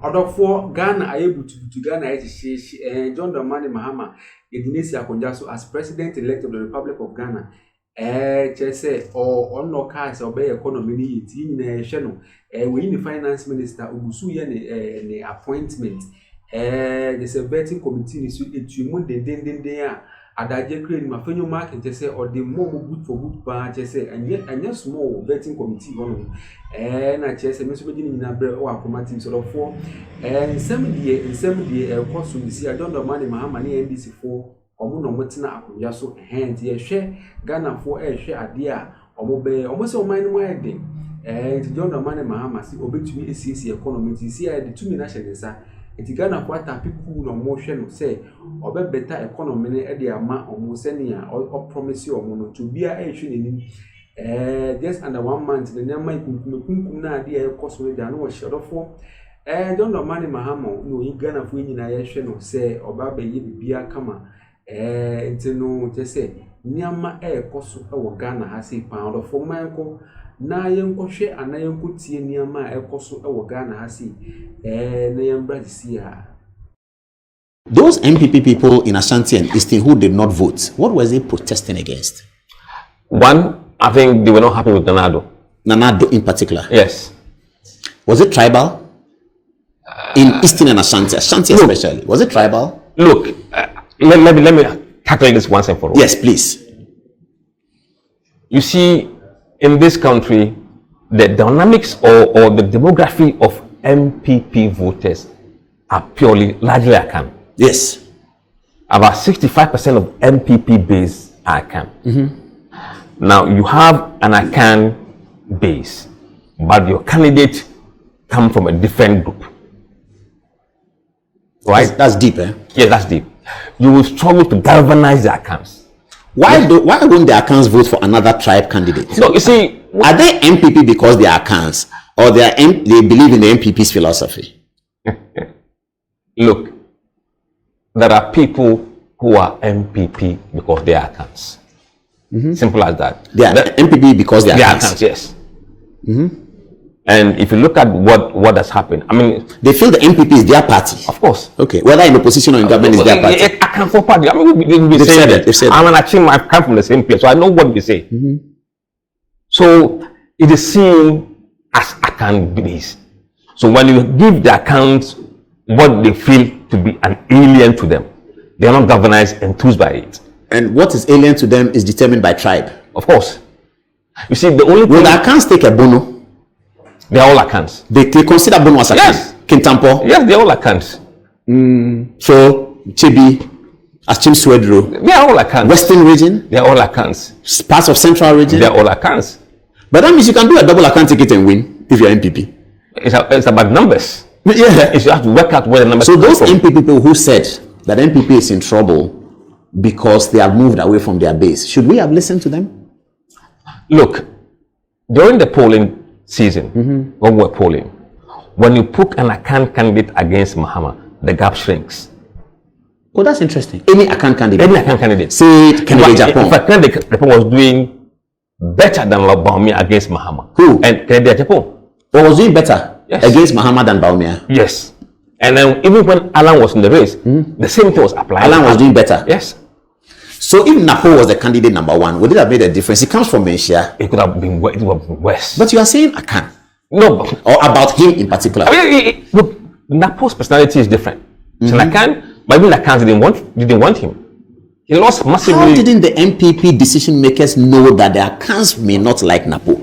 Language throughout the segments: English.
Order for Ghana are able to Ghana John Dramani Mahama Idinisi Akonjaso as president-elect of the Republic of Ghana. Chese or on no cars obey economy in channel. We in the finance minister Ubusu ne appointment. There's a vetting committee to move the den Adaje create my final market chese or the more good for good bar chese and yet small vetting committee one. Na chese me so begin na bre o akoma sort of for in some day course we see I don't know money Mahama ne NDC for omo no motina akoya so hand ye hwe Ghana for hwe ade a omo be omo se oman no ade nti John Dramani Mahama si obetumi esiesie economy ti si ade tumi na hyenesa nti Ghana for ata people no mo hwe no say obe better economy ne ade ama omo se ne a o promise omo no to bia hwe nenim just under 1 month the nyama ikunkum na ade e cost we da no wo hye for John Dramani Mahama no Ghana for nyina ye hwe no say oba be ye bibia kama no just say Niama koso ewo Ghana ha sei pound of manko na yenko hwe ana yenko tie niama koso ewo Ghana ha sei na yembra sia. Those NPP people in Ashanti and Eastern who did not vote, what was they protesting against? One, I think they were not happy with Nanado in particular. Yes. Was it tribal? In Eastern and Ashanti especially. Was it tribal? Look, let me tackle this once and for all. Yes, please. You see, in this country, the dynamics or the demography of NPP voters are largely Akan. Yes. About 65% of NPP base are Akan. Now, you have an Akan base, but your candidate come from a different group. Right? That's deep, eh? Yeah, that's deep. You will struggle to galvanize the accounts. Why won't the accounts vote for another tribe candidate? No, you see, are they NPP because they are accounts, or they believe in the NPP's philosophy? Look, there are people who are NPP because they are accounts. Simple as that. They are NPP because they are accounts. Yes. And if you look at what has happened, I mean, they feel the NPP is their party. Of course. Okay. Whether in opposition or in government is their party. I can't for party. I mean, we say that. I'm an Achim. I come from the same place, so I know what we say. So it is seen as account base. So when you give the accounts what they feel to be an alien to them, they are not governed, enthused by it. And what is alien to them is determined by tribe. Of course. You see, the only will the accounts take a bono? They are all accounts. They consider bono as accounts? Yes. Kintampo? Yes, they are all accounts. So, Chibi, Achim Swedro. They are all accounts. Western region? They are all accounts. Parts of central region? They are all accounts. But that means you can do a double account ticket and win if you're NPP. It's about numbers. Yeah. You have to work out where the numbers So those from. NPP people who said that NPP is in trouble because they have moved away from their base, should we have listened to them? Look, during the polling season, when we're polling, when you put an account candidate against Mahama, the gap shrinks. Oh, that's interesting. Any account candidate? Any account candidate. Say Kennedy Japan. In fact, Kennedy Japan was doing better than Baumia against Mahama. Who? And Kennedy Japan. But was doing better against Mahama than Baumia? Yes. And then even when Alan was in the race, the same thing was applied. Alan was doing better? Yes. So if NAPO was the candidate number one, would it have made a difference? He comes from Menchia. It could have been worse. But you are saying Akan. No. Or about him in particular. I mean, look, NAPO's personality is different. So Akan, but even Akan didn't want him. He lost massively. How didn't the NPP decision makers know that the Akans may not like NAPO?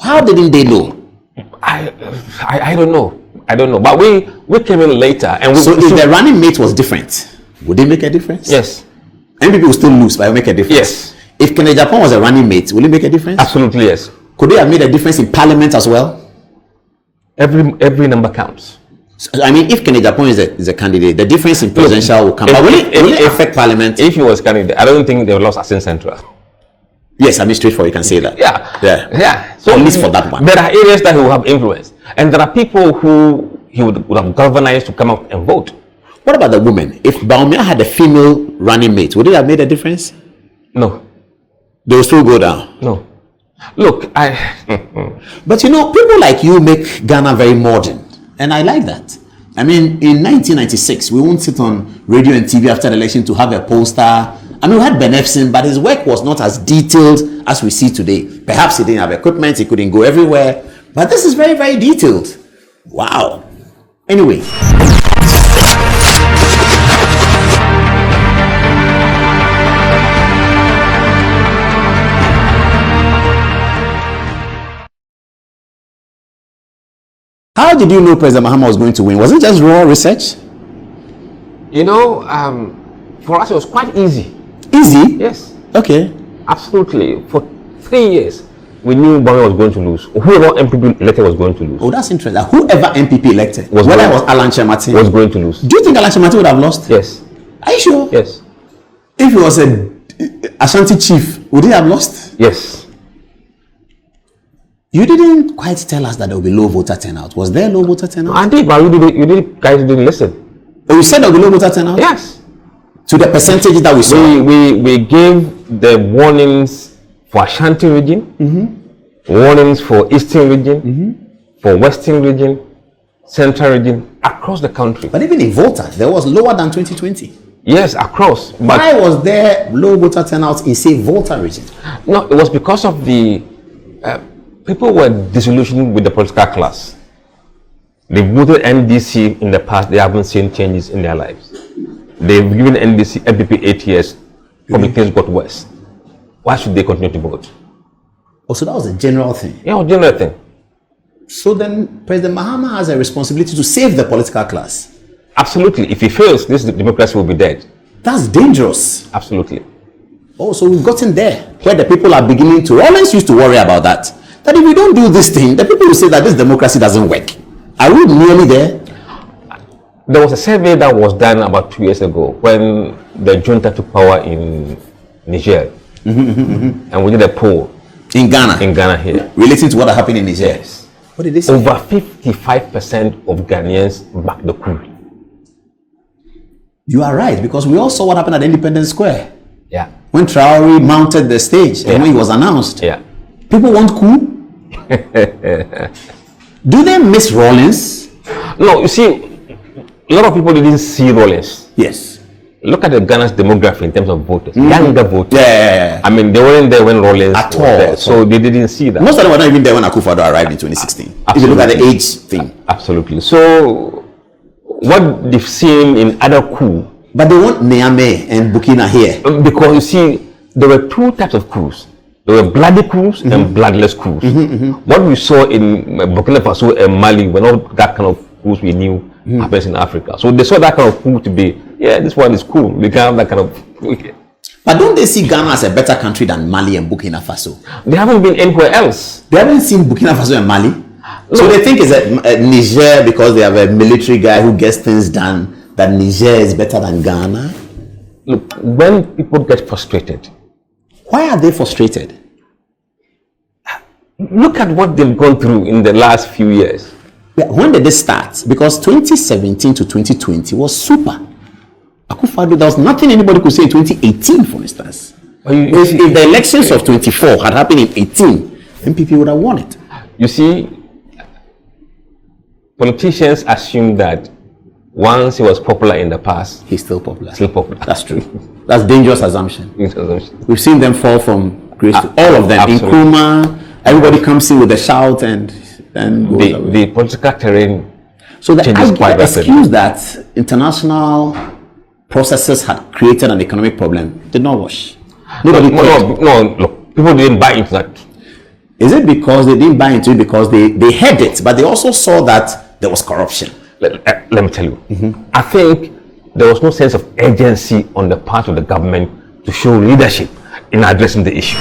How didn't they know? I don't know. I don't know. But we came in later. And so if the running mate was different, would it make a difference? Yes. NPP will still lose, but it will make a difference. Yes. If Kennedy Japan was a running mate, will it make a difference? Absolutely, yes. Could they have made a difference in parliament as well? Every number counts. So, I mean, if Kennedy Japan is a candidate, the difference in presidential will come. But will it affect parliament? If he was candidate, I don't think they would lost Asin Central. Yes, I mean, straightforward, you can say that. Yeah. So at least for that one. There are areas that he will have influence. And there are people who he would have galvanized to come out and vote. What about the women? If Baumia had a female running mate, would it have made a difference? No. They will still go down? No. Look, But you know, people like you make Ghana very modern. And I like that. I mean, in 1996, we won't sit on radio and TV after the election to have a poster. I mean, we had Ben Epson, but his work was not as detailed as we see today. Perhaps he didn't have equipment, he couldn't go everywhere. But this is very, very detailed. Wow. Anyway. How did you know President Mahama was going to win? Was it just raw research? You know, for us it was quite easy. Easy? Yes. Okay. Absolutely. For 3 years, we knew Mahama was going to lose. Whoever MPP elected was going to lose. Oh, that's interesting. Whoever MPP elected, whether it was Alan Chemati, was going to lose. Do you think Alan Chemati would have lost? Yes. Are you sure? Yes. If he was a Ashanti chief, would he have lost? Yes. You didn't quite tell us that there will be low voter turnout. Was there low voter turnout? I did, but you guys didn't listen. Oh, you said there will be low voter turnout? Yes. To the percentage that we saw? We gave the warnings for Ashanti region, warnings for Eastern region, for Western region, Central region, across the country. But even in voters, there was lower than 2020. Yes, across. But why was there low voter turnout in, say, Volta region? No, it was because of the people were disillusioned with the political class. They voted NDC in the past, they haven't seen changes in their lives. They've given NPP 8 years, probably things got worse. Why should they continue to vote? Oh, so that was a general thing? Yeah, a general thing. So then President Mahama has a responsibility to save the political class? Absolutely. If he fails, this democracy will be dead. That's dangerous. Absolutely. Oh, so we've gotten there, where the people are beginning to, always used to worry about that. That if we don't do this thing, the people will say that this democracy doesn't work. Are we nearly there? There was a survey that was done about 2 years ago when the junta took power in Niger. And we did a poll. In Ghana? In Ghana here. Relating to what happened in Niger? Yes. What did they say? Over 55% of Ghanaians backed the coup. You are right, because we all saw what happened at Independence Square. Yeah. When Traore mounted the stage and when he was announced. Yeah. People want coup? Do they miss Rawlings? No, you see, a lot of people didn't see Rawlings. Yes. Look at the Ghana's demography in terms of voters, younger voters. Yeah. I mean, they weren't there when Rawlings at was all. there, so they didn't see that. Most of them were not even there when Akufo-Addo arrived in 2016. If you look at the age thing. Absolutely. So, what they've seen in other coups. But they want Niamey and Burkina here. Because you see, there were two types of coups. There were bloody coups and bloodless coups. What we saw in Burkina Faso and Mali were not that kind of coups we knew happens in Africa. So they saw that kind of coup to be, yeah, this one is cool. We can have that kind of. Okay. But don't they see Ghana as a better country than Mali and Burkina Faso? They haven't been anywhere else. They haven't seen Burkina Faso and Mali? No. So they think it's a Niger because they have a military guy who gets things done, that Niger is better than Ghana? Look, when people get frustrated. Why are they frustrated? Look at what they've gone through in the last few years. When did this start? Because 2017 to 2020 was super. Akufo-Addo, there was nothing anybody could say in 2018, for instance. If the elections of 24 had happened in 18, NPP would have won it. You see, politicians assume that once he was popular in the past, he's still popular. Still popular. That's true. That's dangerous assumption. We've seen them fall from grace to all of them. Absolutely. In Nkrumah, everybody comes in with a shout and goes away. The political terrain. So the excuse rapidly. that international processes had created an economic problem did not wash. No, look, people didn't buy into that. Is it because they didn't buy into it because they heard it, but they also saw that there was corruption? Let me tell you. I think there was no sense of urgency on the part of the government to show leadership in addressing the issue.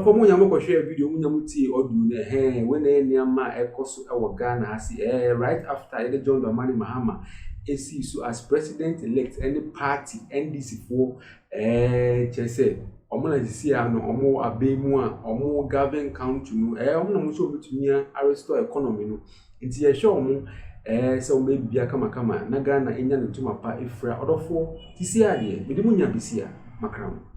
For me, I'm going to share a video when Niama Ekosu Ghana right after John Dramani Mahama so as president-elect any party NDC for Chese Omona Zisia no Omo Abemua Omo govern country no Omona Muso Bitumia restore economy no nti ye show mo so maybe kama na Ghana enya ntuma pa efra odofo tisia de mede munya bisia Macron.